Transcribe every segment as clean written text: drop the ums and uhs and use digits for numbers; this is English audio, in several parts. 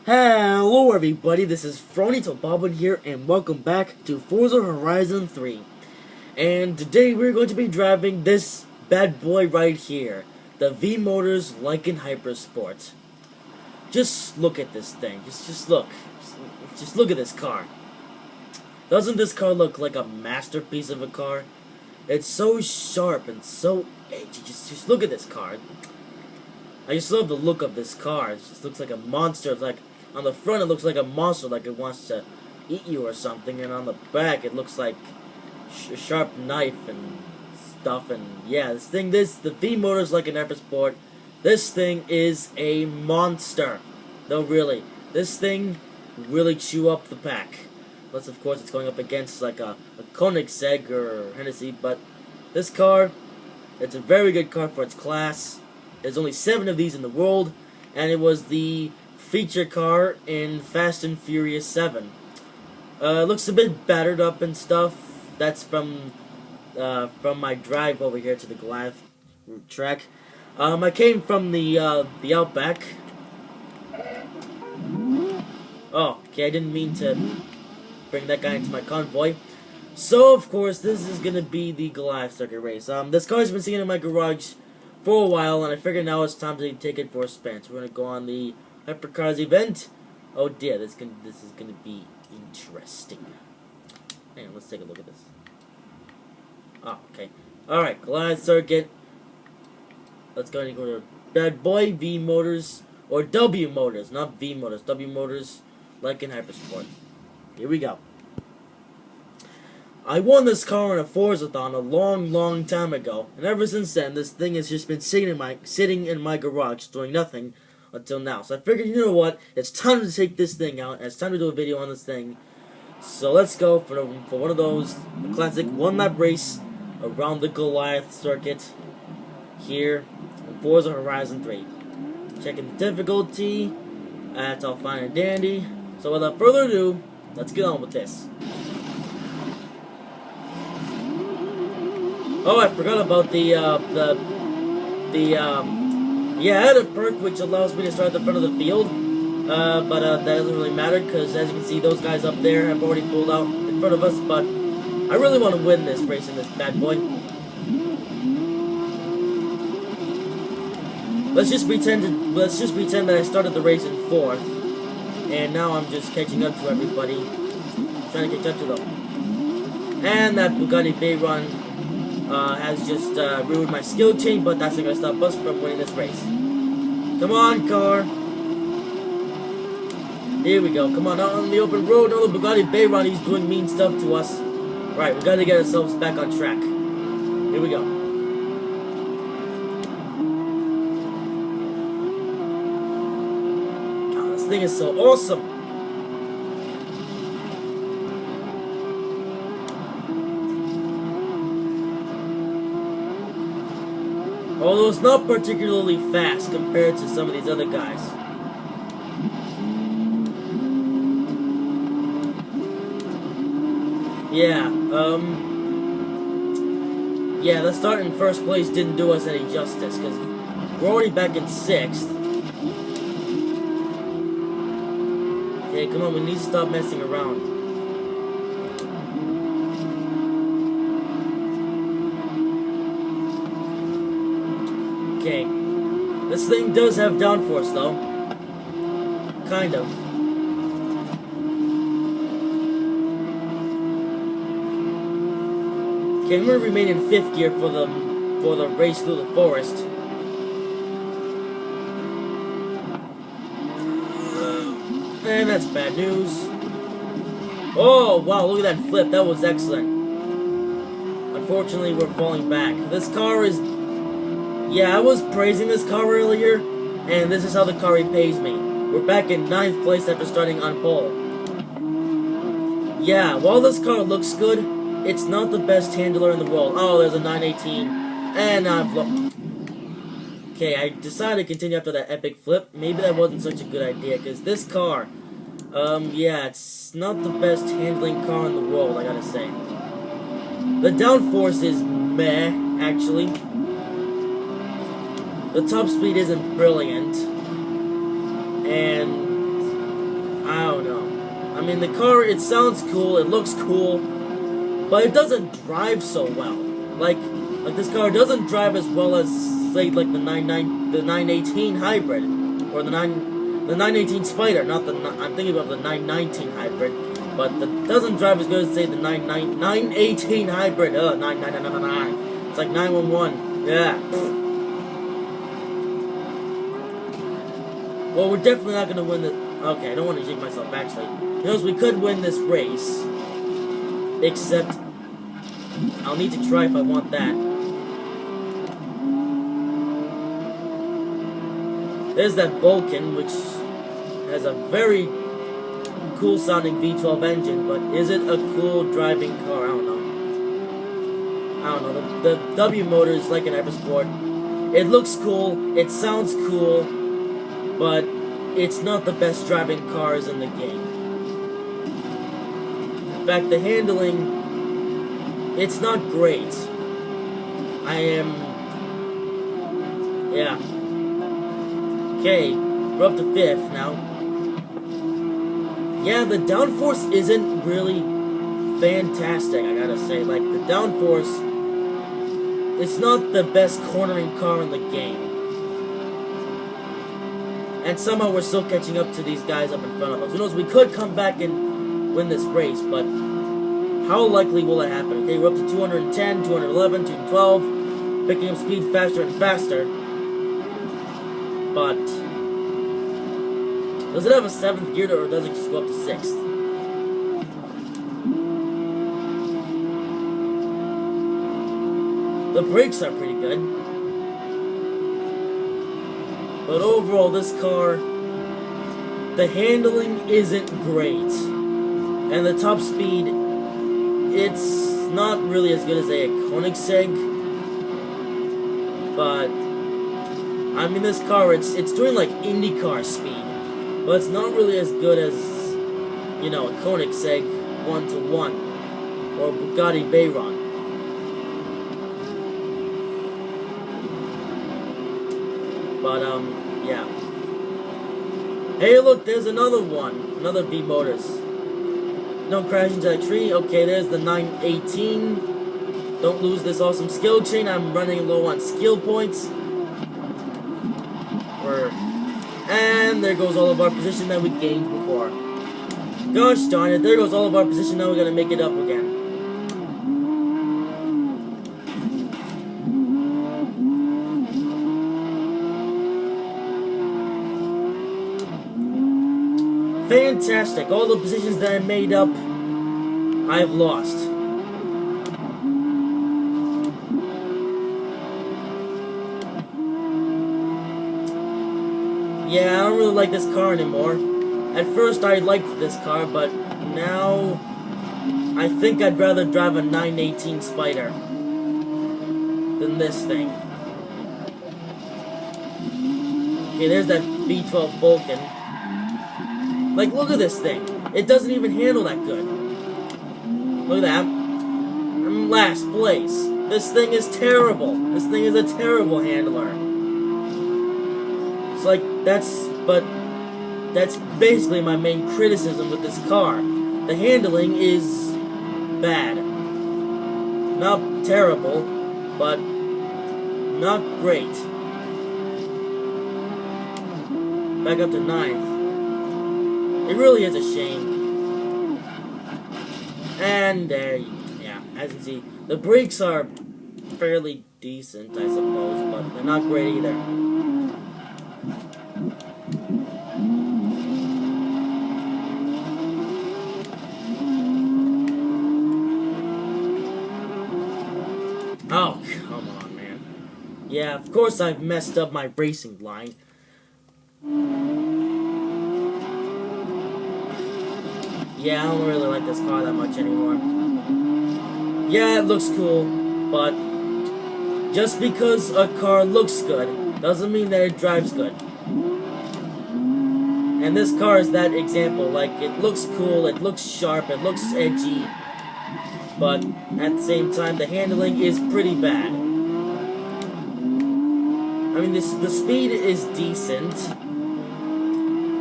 Hello everybody, this is Fronito Bobbin here, and welcome back to Forza Horizon 3. And today we're going to be driving this bad boy right here, the V-Motors Lykan Hypersport. Just look at this thing, just look. Just look at this car. Doesn't this car look like a masterpiece of a car? It's so sharp and so edgy, just look at this car. I just love the look of this car. It just looks like a monster. It's like on the front it looks like a monster, like it wants to eat you or something, and on the back it looks like a sharp knife and stuff. And yeah, the V-Motors Lykan Hypersport. This thing is a monster. No, really, this thing really chew up the pack. Unless of course it's going up against like a Koenigsegg or Hennessy, but this car, it's a very good car for its class. There's only 7 of these in the world, and it was the feature car in Fast and Furious 7. Looks a bit battered up and stuff. That's from my drive over here to the Goliath track. I came from the Outback. Oh, okay, I didn't mean to bring that guy into my convoy. So, of course, this is gonna be the Goliath circuit race. This car's been sitting in my garage for a while, and I figured now it's time to take it for a spin. So we're gonna go on the Hypercars event. Oh dear, this is gonna be interesting. Hang on, let's take a look at this. Oh, okay. Alright, Goliath circuit. Let's go and go to bad boy V Motors, or W Motors, not V Motors. W Motors, Lykan Hypersport. Here we go. I won this car in a Forza-thon a long time ago, and ever since then, this thing has just been sitting in my garage doing nothing until now. So I figured, you know what? It's time to take this thing out, and it's time to do a video on this thing. So let's go for one of those, the classic one-lap race around the Goliath circuit here in Forza Horizon 3. Checking the difficulty. That's all fine and dandy. So without further ado, let's get on with this. Oh, I forgot about yeah, I had a perk which allows me to start at the front of the field, but that doesn't really matter, because as you can see, those guys up there have already pulled out in front of us, but I really want to win this race in this bad boy. Let's just pretend that I started the race in 4th, and now I'm just catching up to everybody, trying to catch up to them. And that Bugatti Veyron has just ruined my skill chain, but that's not going to stop us from winning this race. Come on, car. Here we go. Come on, out on the open road. No, the Bugatti Veyron, he's doing mean stuff to us. Right, we got to get ourselves back on track. Here we go. God, this thing is so awesome. Although it's not particularly fast compared to some of these other guys. Yeah, yeah, the start in 1st place didn't do us any justice, because we're already back in 6th. Okay, come on, we need to stop messing around. Okay, this thing does have downforce though, kind of. Okay, I'm gonna remain in 5th gear for the race through the forest. And that's bad news. Oh wow, look at that flip, that was excellent. Unfortunately, we're falling back. This car is... Yeah, I was praising this car earlier, and this is how the car repays me. We're back in 9th place after starting on pole. Yeah, while this car looks good, it's not the best handler in the world. Oh, there's a 918, and I've Okay, I decided to continue after that epic flip. Maybe that wasn't such a good idea, because this car, yeah, it's not the best handling car in the world, I gotta say. The downforce is meh, actually. The top speed isn't brilliant, and mean, the car, it sounds cool, it looks cool, but it doesn't drive so well. Like this car doesn't drive as well as, say, like the 918 hybrid, or the 918 Spider. I'm thinking about the 919 hybrid, but it doesn't drive as good as, say, the 918 hybrid. 9999. It's like 911. Yeah. Well, we're definitely not gonna win this. Okay, I don't want to jinx myself. Actually, we could win this race, except I'll need to try if I want that. There's that Vulcan, which has a very cool sounding V12 engine, but is it a cool driving car? I don't know. The W motor is like an Hypersport. It looks cool, it sounds cool, but it's not the best driving cars in the game. In fact, the handling, it's not great. Yeah. Okay, we're up to 5th now. Yeah, the downforce isn't really fantastic, I gotta say. Like, the downforce, it's not the best cornering car in the game. And somehow we're still catching up to these guys up in front of us. Who knows, we could come back and win this race, but how likely will it happen? Okay, we're up to 210, 211, 212, picking up speed faster and faster. But does it have a 7th gear, or does it just go up to 6th? The brakes are pretty good. But overall, this car, the handling isn't great. And the top speed, it's not really as good as a Koenigsegg. But I mean, this car, it's doing like IndyCar speed, but it's not really as good as, you know, a Koenigsegg 1-to-1 or Bugatti Veyron. But yeah. Hey, look, there's another one, another V Motors. Don't crash into that tree. Okay, there's the 918. Don't lose this awesome skill chain. I'm running low on skill points. And there goes all of our position that we gained before. Gosh darn it, there goes all of our position, now we're gonna make it up again. Fantastic, all the positions that I made up, I've lost. Yeah, I don't really like this car anymore. At first I liked this car, but now I think I'd rather drive a 918 Spider than this thing. Okay, there's that V12 Vulcan. Like, look at this thing. It doesn't even handle that good. Look at that. I'm in last place. This thing is terrible. This thing is a terrible handler. It's like, that's basically my main criticism with this car. The handling is bad. Not terrible, but not great. Back up to 9th. It really is a shame. And there, yeah, as you can see, the brakes are fairly decent, I suppose, but they're not great either. Oh, come on, man. Yeah, of course I've messed up my racing line. Yeah, I don't really like this car that much anymore. Yeah, it looks cool, but just because a car looks good doesn't mean that it drives good. And this car is that example. Like, it looks cool, it looks sharp, it looks edgy, but at the same time, the handling is pretty bad. I mean, the speed is decent.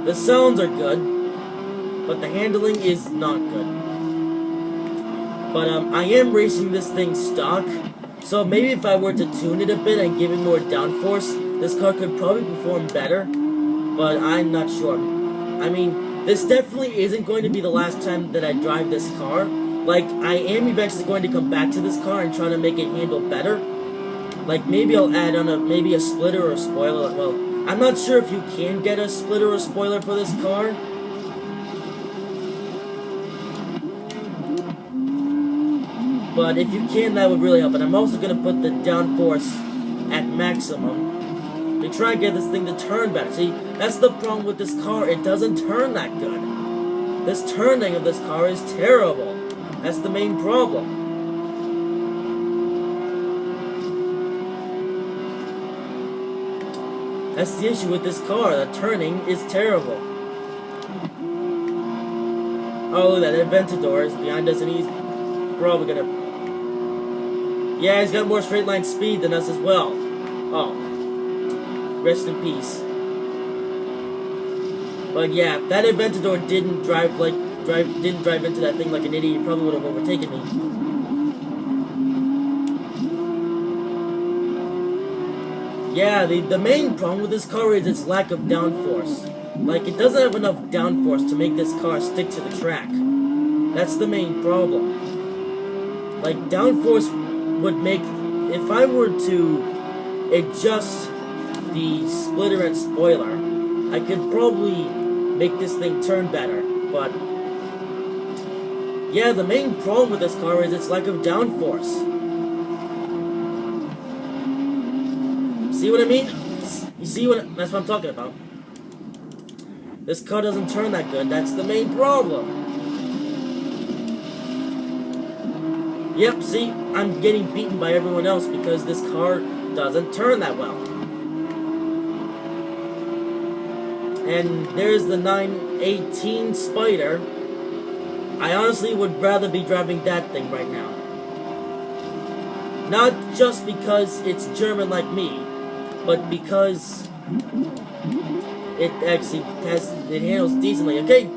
The sounds are good. but the handling is not good. But I am racing this thing stock, so maybe if I were to tune it a bit and give it more downforce, this car could probably perform better, but I'm not sure. I mean, this definitely isn't going to be the last time that I drive this car. Like, I am eventually going to come back to this car and try to make it handle better. Like, maybe I'll add on maybe a splitter or a spoiler. Well, I'm not sure if you can get a splitter or spoiler for this car. But if you can, that would really help. And I'm also going to put the downforce at maximum to try and get this thing to turn better. See, that's the problem with this car. It doesn't turn that good. This turning of this car is terrible. That's the main problem. That's the issue with this car. The turning is terrible. Oh, look at that. Aventador is behind us, and he's probably gonna... Yeah, he's got more straight line speed than us as well. Oh. Rest in peace. But yeah, if that Aventador didn't drive into that thing like an idiot, he probably would have overtaken me. Yeah, the main problem with this car is its lack of downforce. Like, it doesn't have enough downforce to make this car stick to the track. That's the main problem. Like, downforce would make... If I were to adjust the splitter and spoiler, I could probably make this thing turn better, but... Yeah, the main problem with this car is its lack of downforce. See what I mean? You see what... That's what I'm talking about. This car doesn't turn that good. That's the main problem. Yep, see? I'm getting beaten by everyone else because this car doesn't turn that well. And there's the 918 Spider. I honestly would rather be driving that thing right now. Not just because it's German like me, but because it actually handles decently. Okay,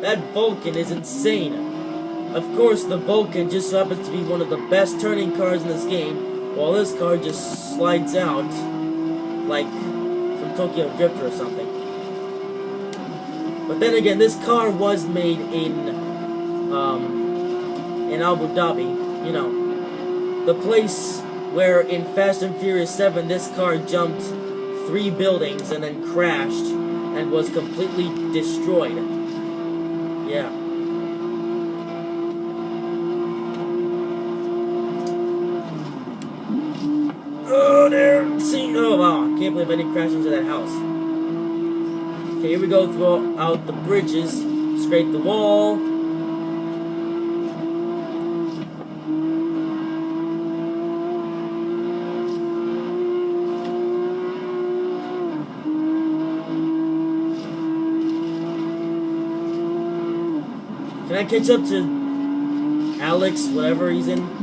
that Vulcan is insane. Of course, the Vulcan just so happens to be one of the best turning cars in this game, while this car just slides out like from Tokyo Drifter or something. But then again, this car was made in Abu Dhabi, you know, the place where in Fast and Furious 7 this car jumped 3 buildings and then crashed and was completely destroyed. Yeah. Oh, there. See? Oh, wow. I can't believe I didn't crash into that house. Okay, here we go. Throw out the bridges. Scrape the wall. Can I catch up to Alex, whatever he's in?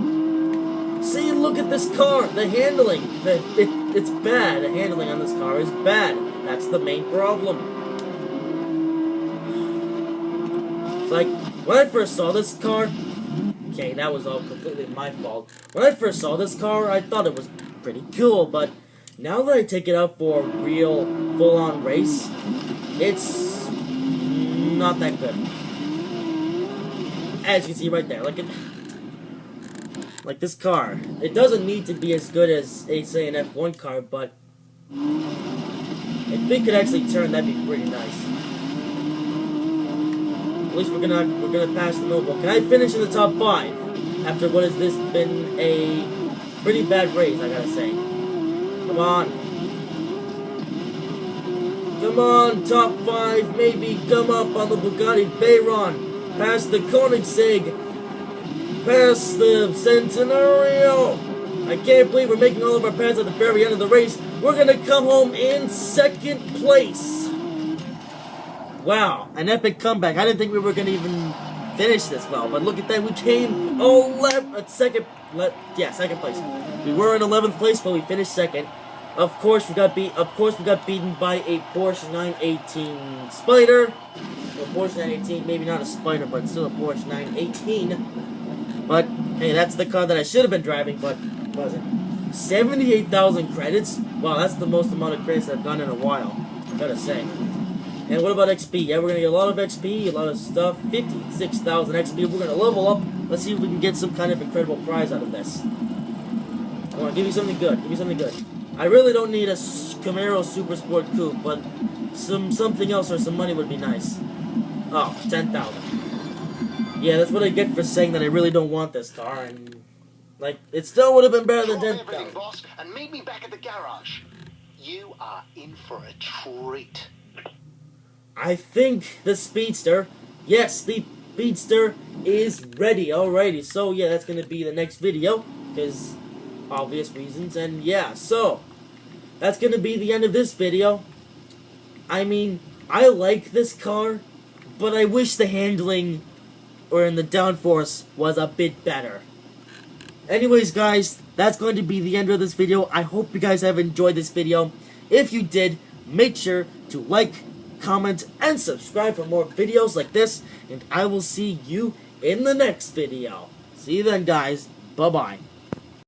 See, look at this car. The handling. It's bad. The handling on this car is bad. That's the main problem. It's like, when I first saw this car... Okay, that was all completely my fault. When I first saw this car, I thought it was pretty cool, but now that I take it out for a real, full-on race, it's not that good. As you can see right there, like this car. It doesn't need to be as good as, say, an F1 car, but if it could actually turn, that'd be pretty nice. At least we're gonna pass the Noble. Can I finish in the top 5 after what has this been a pretty bad race? I gotta say. Come on. Come on, top 5, maybe. Come up on the Bugatti Veyron. Past the Koenigsegg. Past the Centenario. I can't believe we're making all of our pads at the very end of the race. We're going to come home in 2nd place. Wow, an epic comeback. I didn't think we were going to even finish this well, but look at that. We came second place. We were in 11th place, but we finished 2nd. Of course, we got beaten by a Porsche 918 Spider. Well, Porsche 918, maybe not a Spider, but still a Porsche 918. But, hey, that's the car that I should have been driving, but wasn't. 78,000 credits? Wow, that's the most amount of credits I've gotten in a while, gotta say. And what about XP? Yeah, we're gonna get a lot of XP, a lot of stuff. 56,000 XP. We're gonna level up. Let's see if we can get some kind of incredible prize out of this. Come on, give me something good. Give me something good. I really don't need a Camaro Super Sport Coupe, but something else or some money would be nice. Oh, 10,000. Yeah, that's what I get for saying that I really don't want this car, and like it still would have been better than 10,000. Boss, and meet me back at the garage. You are in for a treat. I think the Speedster, yes, the Speedster is ready. Alrighty, so yeah, that's gonna be the next video, because obvious reasons, and yeah, so that's gonna be the end of this video. I mean, I like this car, but I wish the handling or in the downforce was a bit better. Anyways, guys, that's going to be the end of this video. I hope you guys have enjoyed this video. If you did, make sure to like, comment, and subscribe for more videos like this, and I will see you in the next video. See you then, guys. Bye-bye.